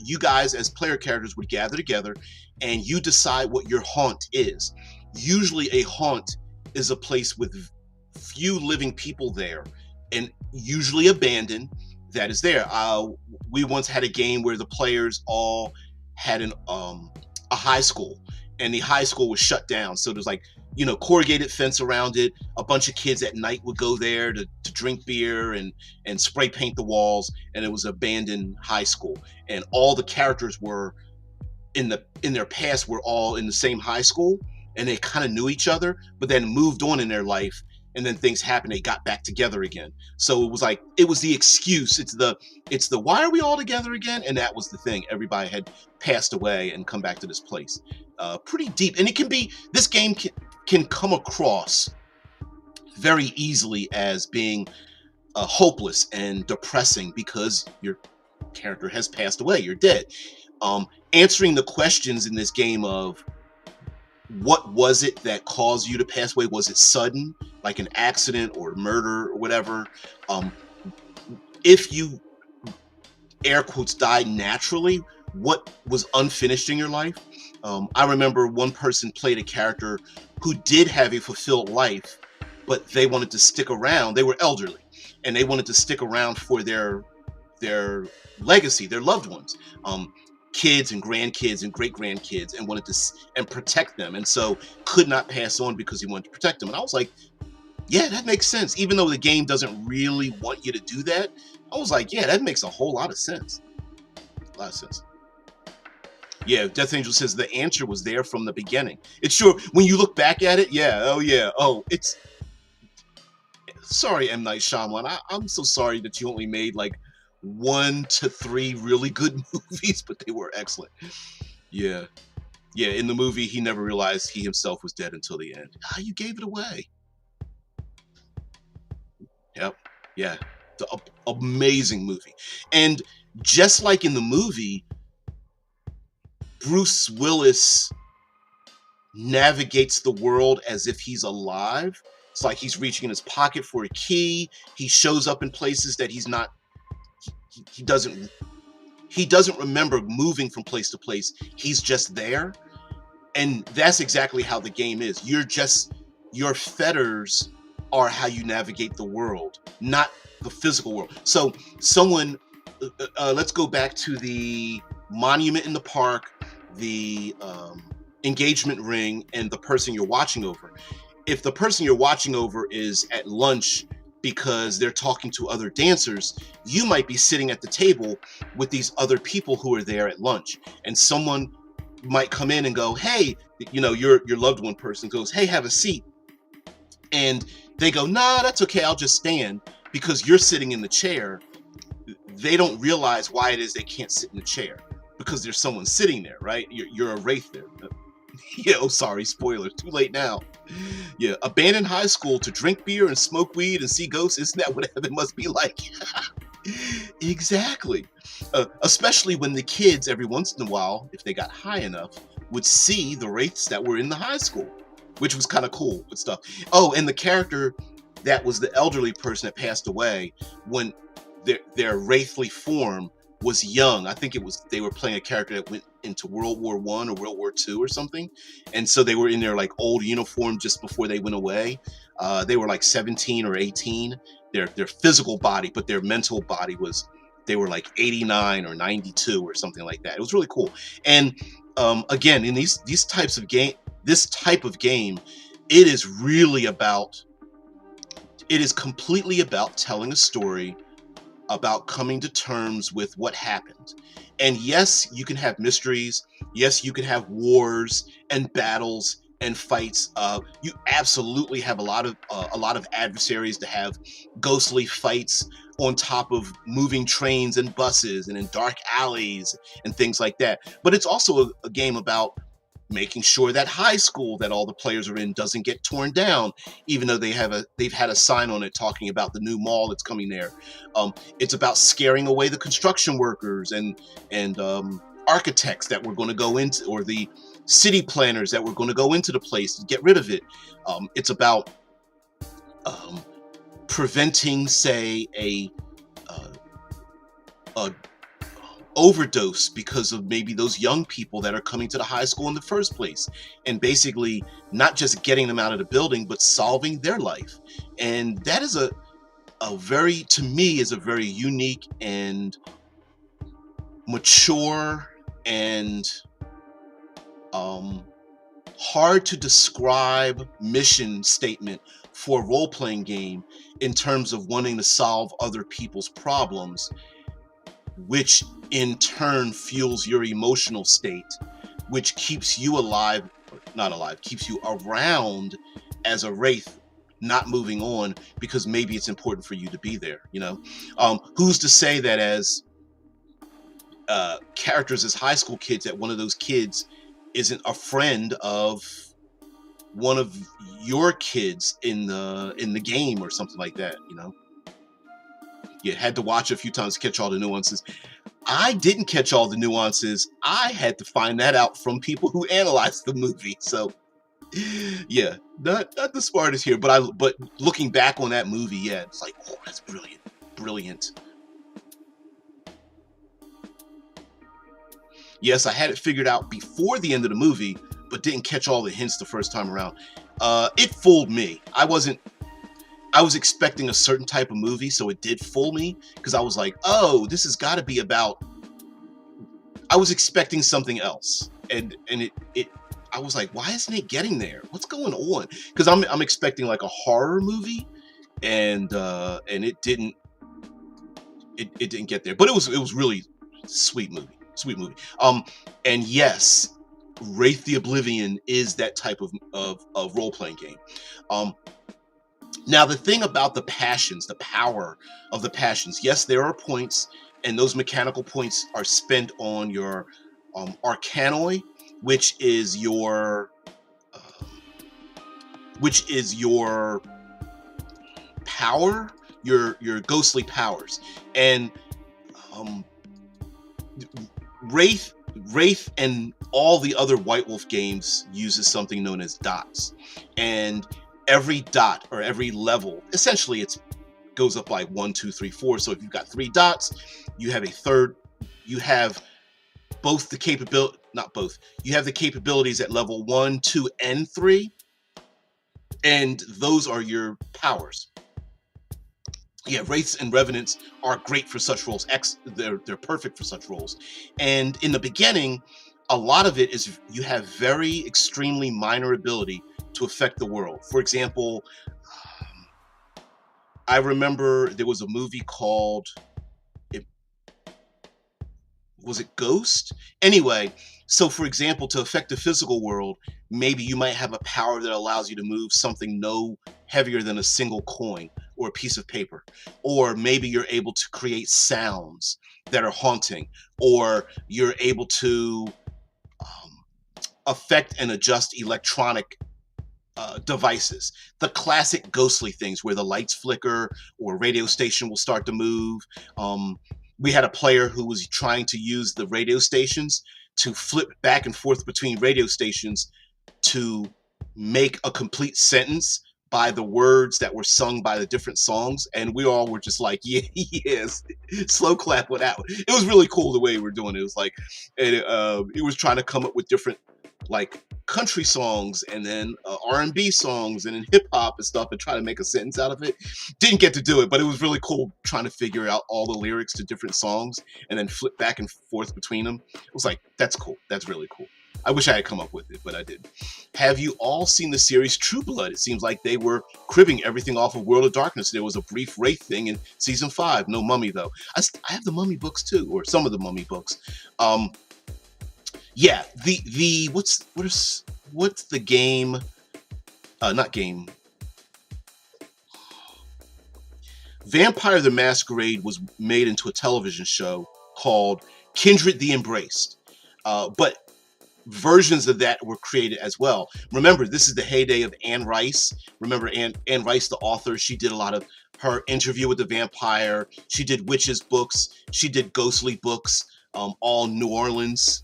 you guys as player characters would gather together, and you decide what your haunt is. Usually, a haunt is a place with few living people there, and usually abandoned. That is there. We once had a game where the players all had a high school, and the high school was shut down. So there's like, corrugated fence around it. A bunch of kids at night would go there to drink beer and spray paint the walls, and it was an abandoned high school. And all the characters were in their past were all in the same high school, and they kind of knew each other, but then moved on in their life, and then things happened. They got back together again. So it was the excuse. It's the why are we all together again? And that was the thing. Everybody had passed away and come back to this place. Pretty deep, and this game can come across very easily as being hopeless and depressing because your character has passed away. You're dead. Answering the questions in this game of what was it that caused you to pass away? Was it sudden, like an accident or murder or whatever? If you, air quotes, died naturally, what was unfinished in your life? I remember one person played a character who did have a fulfilled life, but they wanted to stick around. They were elderly, and they wanted to stick around for their legacy, their loved ones. Kids and grandkids and great grandkids, and wanted to and protect them, and so could not pass on because he wanted to protect them. And I was like, yeah, that makes sense. Even though the game doesn't really want you to do that, I was like, yeah, that makes a whole lot of sense. A lot of sense. Yeah, Death Angel says the answer was there from the beginning. It's sure when you look back at it. Yeah. Oh yeah. Oh, it's sorry, M. Night Shyamalan. I'm so sorry that you only made like 1 to 3 really good movies, but they were excellent. Yeah. In the movie, he never realized he himself was dead until the end. You gave it away. Yep. Yeah. The amazing movie. And just like in the movie, Bruce Willis navigates the world as if he's alive. It's like he's reaching in his pocket for a key. He shows up in places that he's not. He doesn't remember moving from place to place. He's just there. And that's exactly how the game is. Your fetters are how you navigate the world, not the physical world. So let's go back to the monument in the park, the engagement ring, and the person you're watching over. If the person you're watching over is at lunch because they're talking to other dancers, you might be sitting at the table with these other people who are there at lunch, and someone might come in and go, hey, your loved one person goes, hey, have a seat. And they go, nah, that's okay, I'll just stand, because you're sitting in the chair. They don't realize why it is they can't sit in the chair, because there's someone sitting there, right? You're a wraith there. Yeah, oh, sorry, spoilers, too late now. Yeah, abandoned high school to drink beer and smoke weed and see ghosts. Isn't that what heaven must be like? Exactly. Especially when the kids, every once in a while, if they got high enough, would see the wraiths that were in the high school, which was kind of cool and stuff. Oh, and the character that was the elderly person that passed away, when their wraithly form was young. I think they were playing a character that went into World War I or World War II or something, and so they were in their like old uniform just before they went away. They were like 17 or 18. Their physical body, but their mental body they were like 89 or 92 or something like that. It was really cool. And again, in these types of game, this type of game, it is completely about telling a story, about coming to terms with what happened. And yes, you can have mysteries. Yes, you can have wars and battles and fights. You absolutely have a lot of adversaries to have ghostly fights on top of moving trains and buses and in dark alleys and things like that. But it's also a game about making sure that high school that all the players are in doesn't get torn down, even though they've had a sign on it talking about the new mall that's coming there. It's about scaring away the construction workers and architects that were going to go into, or the city planners that were going to go into the place to get rid of it. It's about preventing, say, uh, a overdose because of maybe those young people that are coming to the high school in the first place, and basically not just getting them out of the building but solving their life. And that is a very, to me, is a very unique and mature and um hard to describe mission statement for a role-playing game, in terms of wanting to solve other people's problems, which in turn fuels your emotional state, which keeps you alive, or not alive, keeps you around as a wraith, not moving on, because maybe it's important for you to be there, you know. Who's to say that as characters, as high school kids, that one of those kids isn't a friend of one of your kids in the game or something like that, you know. You had to watch it a few times to catch all the nuances. I didn't catch all the nuances. I had to find that out from people who analyzed the movie. So yeah, not the smartest here, but looking back on that movie, yeah, it's like, oh, that's brilliant, brilliant. Yes, I had it figured out before the end of the movie, but didn't catch all the hints the first time around. It fooled me. I was expecting a certain type of movie, so it did fool me, because I was like, oh, this has got to be about. I was expecting something else, and it I was like, why isn't it getting there? What's going on? Because I'm expecting like a horror movie, and it didn't get there, but it was really sweet movie, sweet movie. And yes, Wraith the Oblivion is that type of role playing game. Um, Now, the thing about the passions, the power of the passions, yes, there are points, and those mechanical points are spent on your arcanoi, which is your um, power, your ghostly powers, and um, Wraith, and all the other White Wolf games uses something known as dots, and every dot, or every level, essentially it's goes up like 1, 2, 3, 4. So if you've got 3 dots, you have a third. You have both the capability, not both. You have the capabilities at level 1, 2, and 3, and those are your powers. Yeah, wraiths and revenants are great for such roles. They're perfect for such roles. And in the beginning, a lot of it is you have very extremely minor ability to affect the world. For example, I remember there was a movie called, it was it Ghost? Anyway, so for example, to affect the physical world, maybe you might have a power that allows you to move something no heavier than a single coin or a piece of paper. Or maybe you're able to create sounds that are haunting, or you're able to um, affect and adjust electronic devices. The classic ghostly things where the lights flicker or a radio station will start to move. Um, we had a player who was trying to use the radio stations to flip back and forth between radio stations to make a complete sentence by the words that were sung by the different songs, and we all were just like, yeah, yes, slow clap with that one. It was really cool the way we were doing it. It was like, and it was trying to come up with different, like, country songs, and then R&B songs, and then hip hop and stuff, and try to make a sentence out of it. Didn't get to do it, but it was really cool trying to figure out all the lyrics to different songs and then flip back and forth between them. It was like, that's cool. That's really cool. I wish I had come up with it, but I didn't. Have you all seen the series True Blood? It seems like they were cribbing everything off of World of Darkness. There was a brief Wraith thing in season 5. No Mummy, though. I have the Mummy books, too, or some of the Mummy books. Yeah, the what's the game? Not game. Vampire the Masquerade was made into a television show called Kindred the Embraced. But versions of that were created as well. Remember, this is the heyday of Anne Rice. Remember Anne Rice, the author? She did a lot of her Interview with the Vampire. She did witches books. She did ghostly books, all New Orleans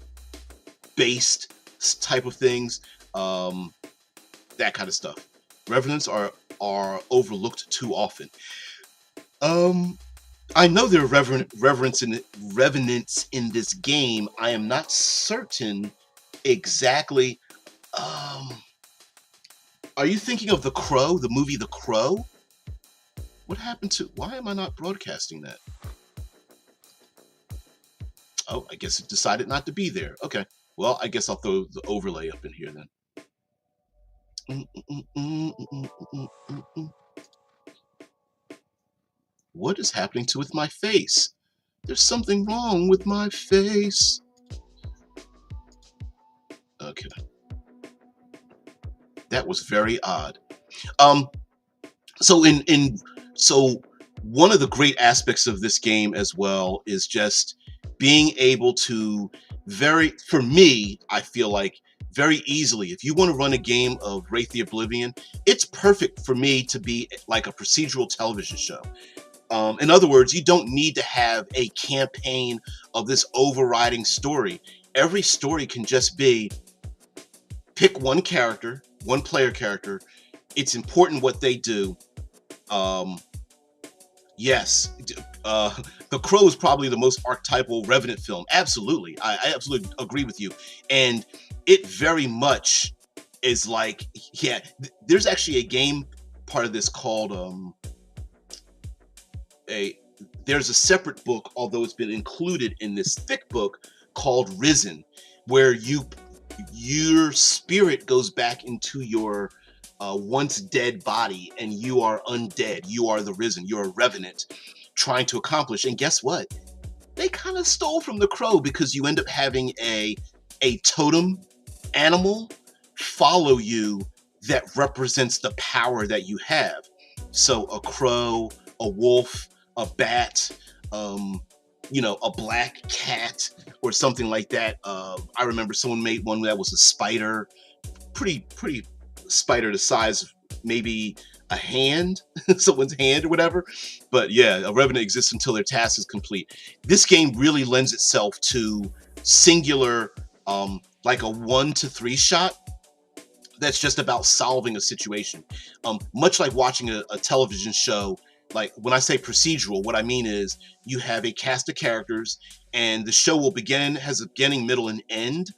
based type of things, that kind of stuff. Revenants are overlooked too often. Um, I know there are revenants in this game. I am not certain exactly. Um, are you thinking of The Crow, the movie The Crow? What happened to? Why am I not broadcasting that? Oh, I guess it decided not to be there. Okay. Well, I guess I'll throw the overlay up in here then. What is happening to with my face? There's something wrong with my face. Okay. That was very odd. Um, so so one of the great aspects of this game as well is just being able to for me, I feel like very easily, if you want to run a game of Wraith the Oblivion, it's perfect for me to be like a procedural television show. In other words, you don't need to have a campaign of this overriding story. Every story can just be pick one character, one player character. It's important what they do. Um, yes, The Crow is probably the most archetypal Revenant film. Absolutely, I absolutely agree with you. And it very much is like, yeah, there's actually a game part of this called a there's a separate book, although it's been included in this thick book called Risen, where your spirit goes back into your once dead body, and you are undead. You are the Risen. You're a revenant trying to accomplish. And guess what? They kind of stole from The Crow, because you end up having a totem animal follow you that represents the power that you have. So a crow, a wolf, a bat, a black cat or something like that. I remember someone made one that was a spider, pretty spider the size of maybe a hand, someone's hand or whatever. But yeah, a revenant exists until their task is complete. This game really lends itself to singular, like a 1 to 3 shot that's just about solving a situation. Much like watching a television show. Like when I say procedural, what I mean is you have a cast of characters, and the show has a beginning, middle, and end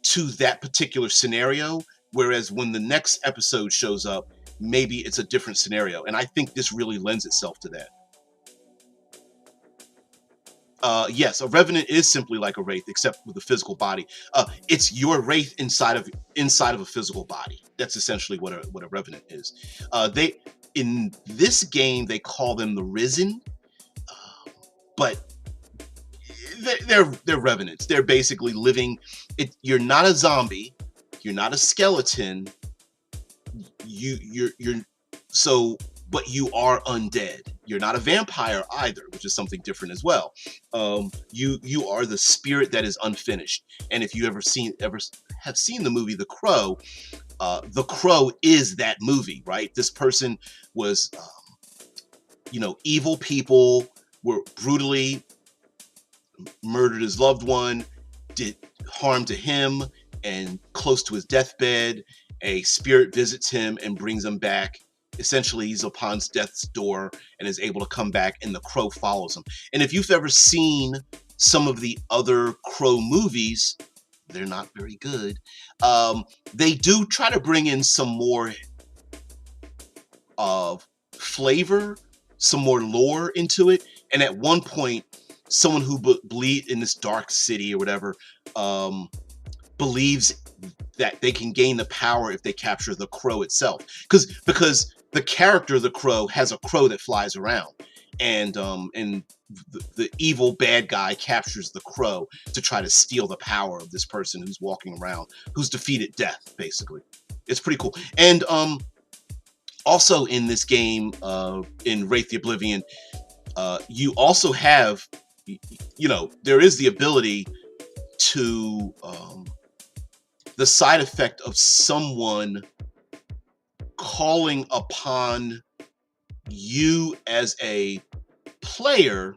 to that particular scenario. Whereas when the next episode shows up, maybe it's a different scenario. And I think this really lends itself to that. Yes, a revenant is simply like a wraith, except with a physical body. It's your wraith inside of a physical body. That's essentially what a revenant is. They in this game they call them the Risen, but they're revenants. They're basically living. You're not a zombie. You're not a skeleton. You're so, but you are undead. You're not a vampire either, which is something different as well. You are the spirit that is unfinished. And if you ever have seen the movie The Crow, The Crow is that movie, right? This person was, evil people were brutally murdered his loved one, did harm to him, and close to his deathbed, a spirit visits him and brings him back. Essentially, he's upon death's door and is able to come back, and the Crow follows him. And if you've ever seen some of the other Crow movies, they're not very good. They do try to bring in some more flavor, some more lore into it. And at one point, someone who believes in this dark city or whatever believes that they can gain the power if they capture the Crow itself, because the character the Crow has a crow that flies around, and the evil bad guy captures the Crow to try to steal the power of this person who's walking around, who's defeated death. Basically, it's pretty cool. And also in this game, in Wraith the Oblivion, you also have, there is the ability to the side effect of someone calling upon you as a player.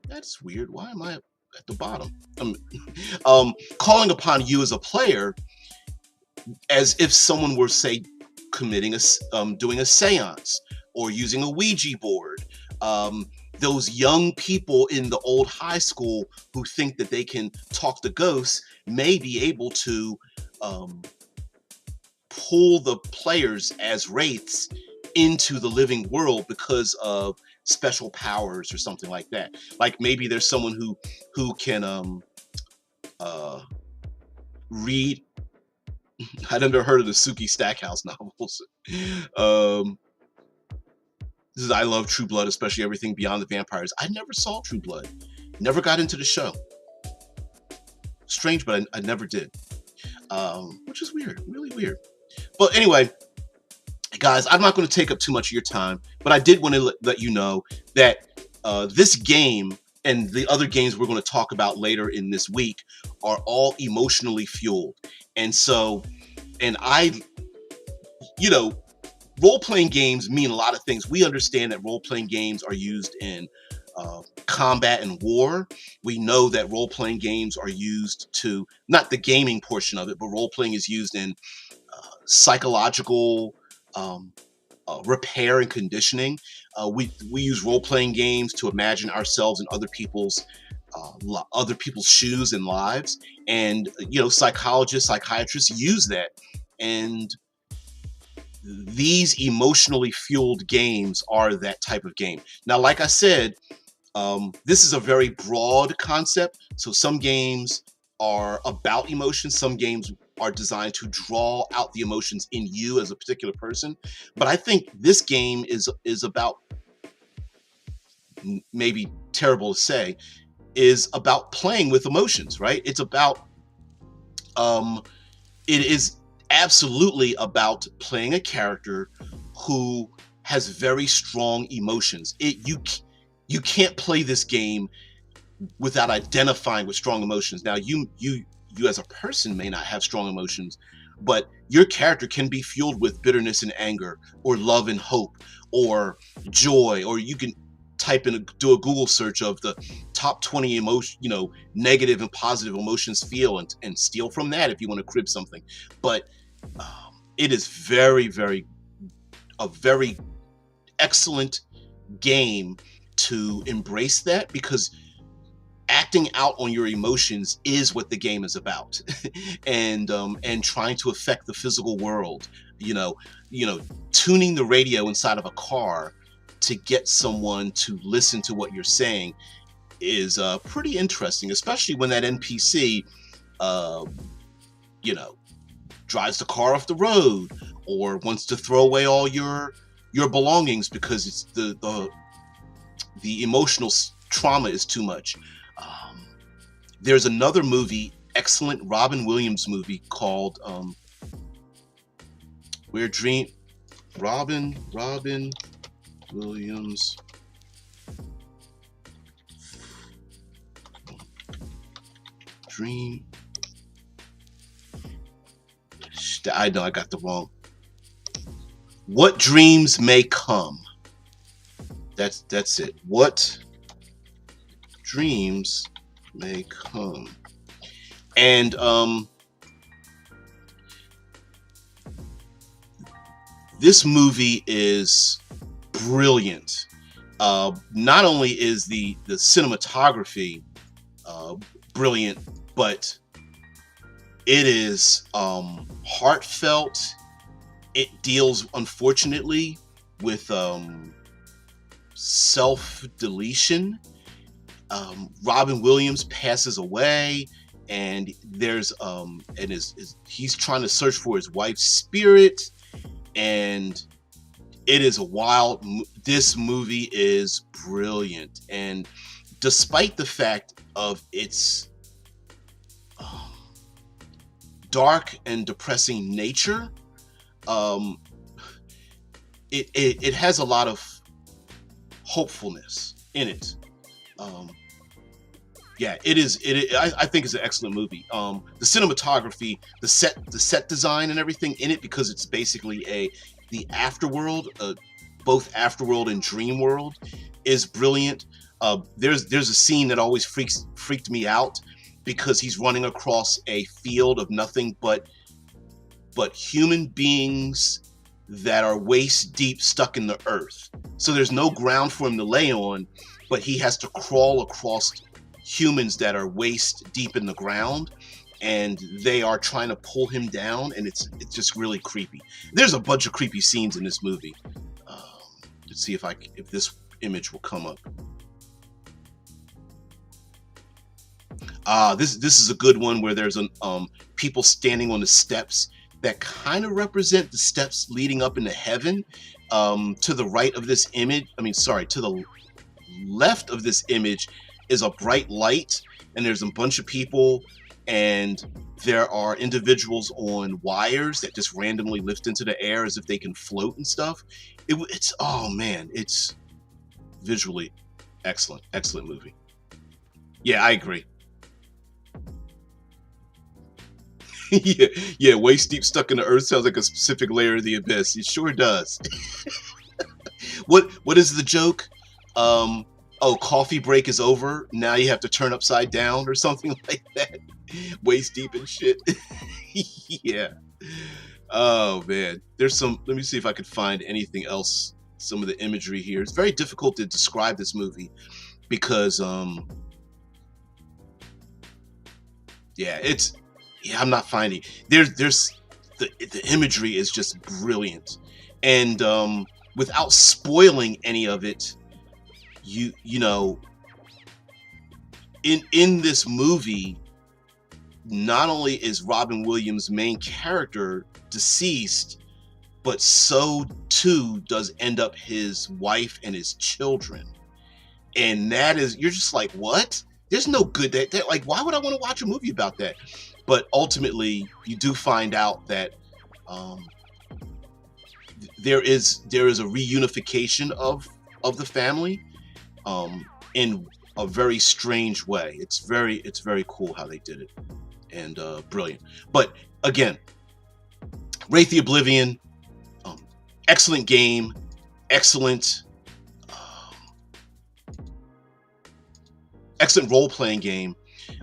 That's weird. Why am I at the bottom? Calling upon you as a player, as if someone were, say, doing a seance or using a Ouija board. Those young people in the old high school who think that they can talk to ghosts may be able to pull the players as wraiths into the living world because of special powers or something like that. Like maybe there's someone who can read. I'd never heard of the Suki Stackhouse novels. I love True Blood, especially everything beyond the vampires. I never saw True Blood. Never got into the show. Strange, but I never did. Which is weird, really weird. But anyway, guys, I'm not going to take up too much of your time, but I did want to let you know that this game and the other games we're going to talk about later in this week are all emotionally fueled. And so, role-playing games mean a lot of things. We understand that role-playing games are used in combat and war. We know that role-playing games are used to, not the gaming portion of it, but role-playing is used in psychological repair and conditioning. We use role-playing games to imagine ourselves in other people's shoes and lives. And psychologists, psychiatrists use that. And these emotionally fueled games are that type of game. Now, like I said, this is a very broad concept. So some games are about emotions. Some games are designed to draw out the emotions in you as a particular person. But I think this game is about, maybe terrible to say, is about playing with emotions, right? It's about, it is absolutely about playing a character who has very strong emotions. You can't play this game without identifying with strong emotions. Now, you as a person may not have strong emotions, but your character can be fueled with bitterness and anger, or love and hope, or joy, or you can do a Google search of the top 20 negative and positive emotions and steal from that if you want to crib something. But it is a very excellent game to embrace that, because acting out on your emotions is what the game is about. and trying to affect the physical world, tuning the radio inside of a car to get someone to listen to what you're saying is pretty interesting, especially when that NPC drives the car off the road, or wants to throw away all your belongings because it's the emotional trauma is too much. There's another movie, excellent Robin Williams movie called Robin Williams Dream. I know I got the wrong. What Dreams May Come. That's it. What Dreams May Come. And this movie is brilliant. Not only is the cinematography brilliant, but it is heartfelt. It deals, unfortunately, with self-deletion. Robin Williams passes away, and there's he's trying to search for his wife's spirit, and it is this movie is brilliant. And despite the fact of its dark and depressing nature, it has a lot of hopefulness in it. I think it's an excellent movie. The cinematography, the set design and everything in it, because it's basically the afterworld, both afterworld and dream world, is brilliant. There's a scene that always freaked me out, because he's running across a field of nothing but human beings that are waist deep stuck in the earth. So there's no ground for him to lay on, but he has to crawl across humans that are waist deep in the ground, and they are trying to pull him down, and it's just really creepy. There's a bunch of creepy scenes in this movie. Let's see if this image will come up. This is a good one where there's people standing on the steps that kind of represent the steps leading up into heaven. To the right of this image, to the left of this image is a bright light, and there's a bunch of people, and there are individuals on wires that just randomly lift into the air as if they can float and stuff. It's oh man, it's visually excellent movie. Yeah, I agree. yeah, waist deep stuck in the earth sounds like a specific layer of the abyss. It sure does. What is the joke? Oh, coffee break is over. Now you have to turn upside down or something like that. Waist deep and shit. Yeah. Oh man. There's some. Let me see if I could find anything else. Some of the imagery here. It's very difficult to describe this movie because I'm not finding. There's the imagery is just brilliant, and without spoiling any of it, you know, in this movie, not only is Robin Williams' main character deceased, but so too does end up his wife and his children, and you're just like, what? There's no good that like, why would I want to watch a movie about that? But ultimately, you do find out that there is a reunification of the family in a very strange way. It's very cool how they did it, and brilliant. But again, Wraith the Oblivion, excellent game, excellent role-playing game.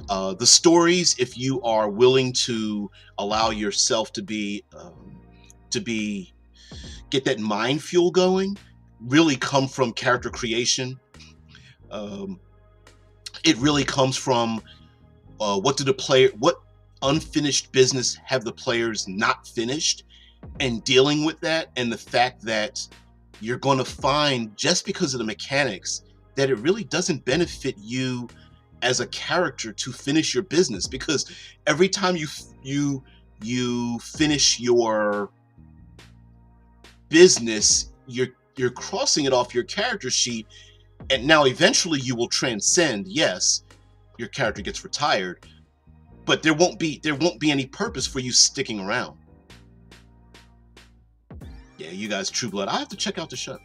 The stories, if you are willing to allow yourself to get that mind fuel going, really come from character creation. It really comes from what unfinished business have the players not finished, and dealing with that, and the fact that you're going to find, just because of the mechanics, that it really doesn't benefit you as a character to finish your business, because every time you finish your business, you're crossing it off your character sheet, and now eventually you will transcend. Yes, your character gets retired, but there won't be any purpose for you sticking around. Yeah, you guys, True Blood. I have to check out the show.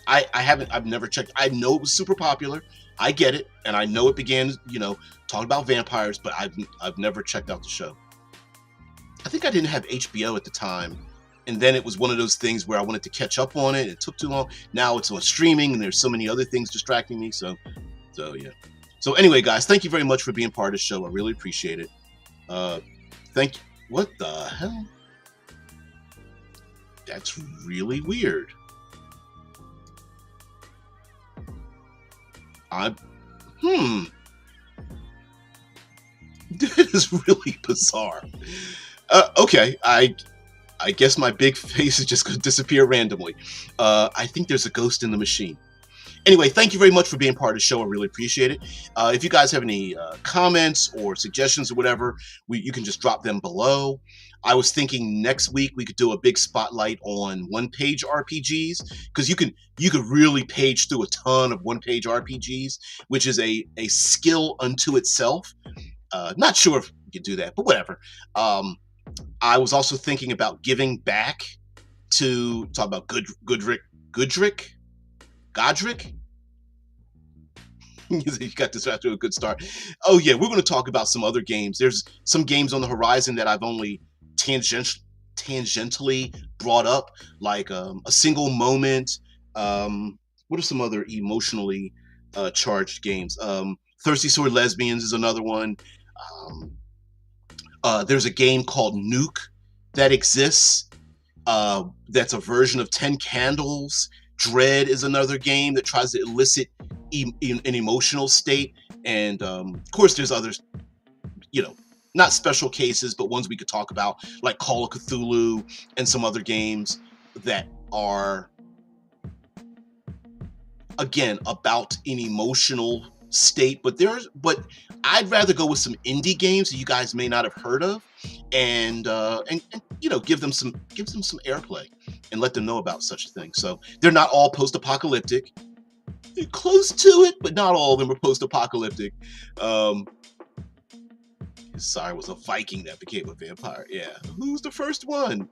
I've never checked. I know it was super popular. I get it, and I know it began, talking about vampires, but I've never checked out the show. I think I didn't have HBO at the time, and then it was one of those things where I wanted to catch up on it. It took too long. Now it's on streaming, and there's so many other things distracting me. So yeah. So anyway, guys, thank you very much for being part of the show. I really appreciate it. Thank you. What the hell? That's really weird. That is really bizarre. Okay, I guess my big face is just going to disappear randomly. I think there's a ghost in the machine. Anyway, thank you very much for being part of the show. I really appreciate it. If you guys have any comments or suggestions or whatever, you can just drop them below. I was thinking next week we could do a big spotlight on one-page RPGs, because you could really page through a ton of one-page RPGs, which is a skill unto itself. Not sure if you could do that, but whatever. I was also thinking about giving back to talk about Godric. You got this after a good start. Oh yeah, we're going to talk about some other games. There's some games on the horizon that I've only tangentially brought up, like A Single Moment. What are some other emotionally charged games? Thirsty Sword Lesbians is another one. There's a game called Nuke that exists. That's a version of 10 Candles. Dread is another game that tries to elicit an emotional state. And of course, there's others, you know, not special cases, but ones we could talk about, like Call of Cthulhu and some other games that are, again, about an emotional state. But I'd rather go with some indie games that you guys may not have heard of, and you know, give them some airplay and let them know about such a thing. So they're not all post-apocalyptic. They're close to it, but not all of them are post-apocalyptic. Sorry, was a Viking that became a vampire. Yeah, who's the first one?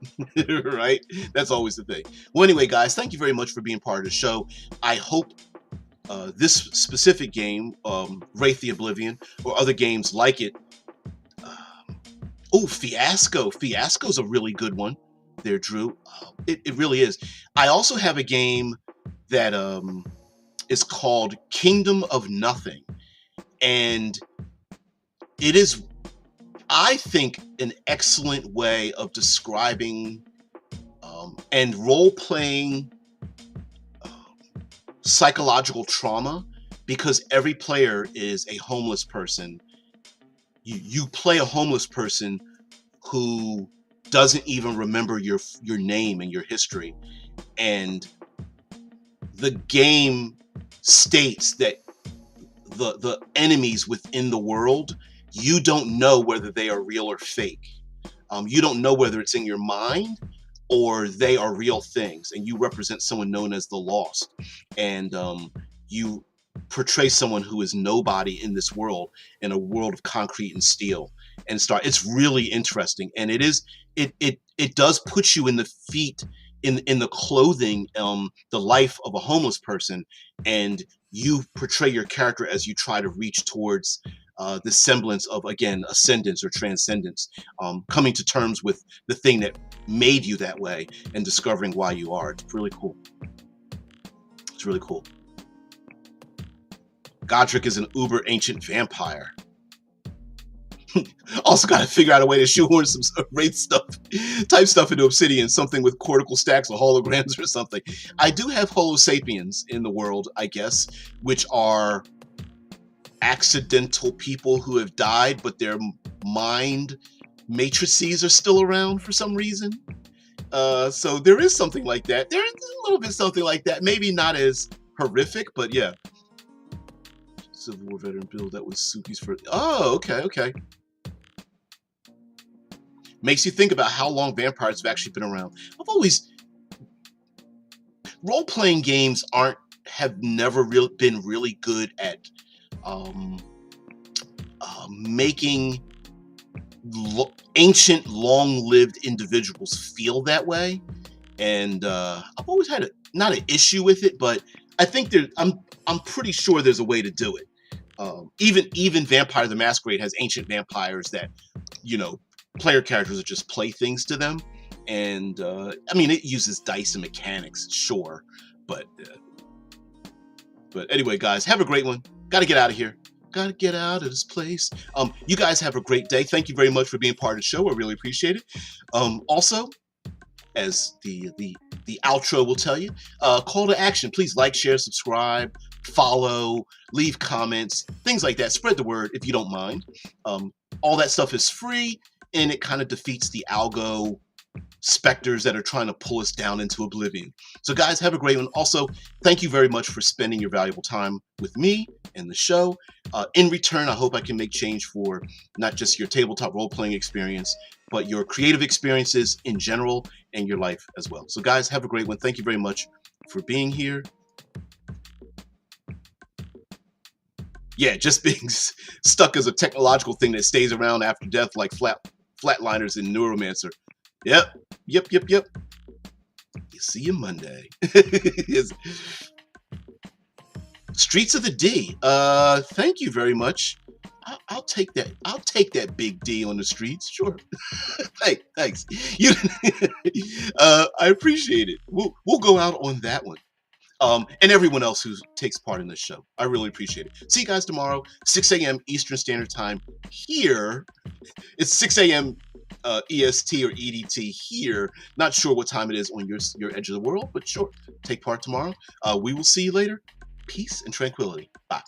Right? That's always the thing. Well, anyway, guys, thank you very much for being part of the show. I hope this specific game, Wraith the Oblivion, or other games like it. Oh, Fiasco. Fiasco's a really good one there, Drew. It really is. I also have a game that is called Kingdom of Nothing. And it is, I think, an excellent way of describing and role-playing psychological trauma, because every player is a homeless person. You play a homeless person who doesn't even remember your name and your history, and the game states that the enemies within the world, you don't know whether they are real or fake. You don't know whether it's in your mind or they are real things, and you represent someone known as the Lost, and you portray someone who is nobody in this world, in a world of concrete and steel, and it's really interesting, and it does put you in the feet, in the clothing, the life of a homeless person, and you portray your character as you try to reach towards the semblance of, again, ascendance or transcendence, coming to terms with the thing that made you that way and discovering why you are. It's really cool. It's really cool. Godric is an uber ancient vampire. Also got to figure out a way to shoehorn some Wraith stuff, type stuff into Obsidian, something with cortical stacks or holograms or something. I do have Holo Sapiens in the world, I guess, which are accidental people who have died, but their mind matrices are still around for some reason. So there is something like that. There is a little bit something like that. Maybe not as horrific, but yeah. Civil War veteran build that was Suki's first. Oh, okay. Makes you think about how long vampires have actually been around. Role-playing games have never been really good at making ancient, long-lived individuals feel that way, and I've always had not an issue with it, but I think I'm pretty sure there's a way to do it. Even Vampire the Masquerade has ancient vampires that, you know, player characters are just playthings to them, and I mean, it uses dice and mechanics, sure, but anyway, guys, have a great one. Got to get out of here. Got to get out of this place. You guys have a great day. Thank you very much for being part of the show. I really appreciate it. Also, as the outro will tell you, call to action. Please like, share, subscribe, follow, leave comments, things like that. Spread the word if you don't mind. All that stuff is free, and it kind of defeats the algo specters that are trying to pull us down into oblivion. So guys, have a great one. Also, thank you very much for spending your valuable time with me and the show. In return, I hope I can make change for not just your tabletop role-playing experience, but your creative experiences in general and your life as well. So guys, have a great one. Thank you very much for being here. Yeah, just being stuck as a technological thing that stays around after death, like flatliners in Neuromancer. Yep. See you Monday. Streets of the D. Thank you very much. I'll take that. I'll take that big D on the streets. Sure. Thanks. I appreciate it. We'll go out on that one. And everyone else who takes part in this show. I really appreciate it. See you guys tomorrow, 6 a.m. Eastern Standard Time. Here, it's 6 a.m. EST or EDT here. Not sure what time it is on your edge of the world, but sure, take part tomorrow. We will see you later. Peace and tranquility. Bye.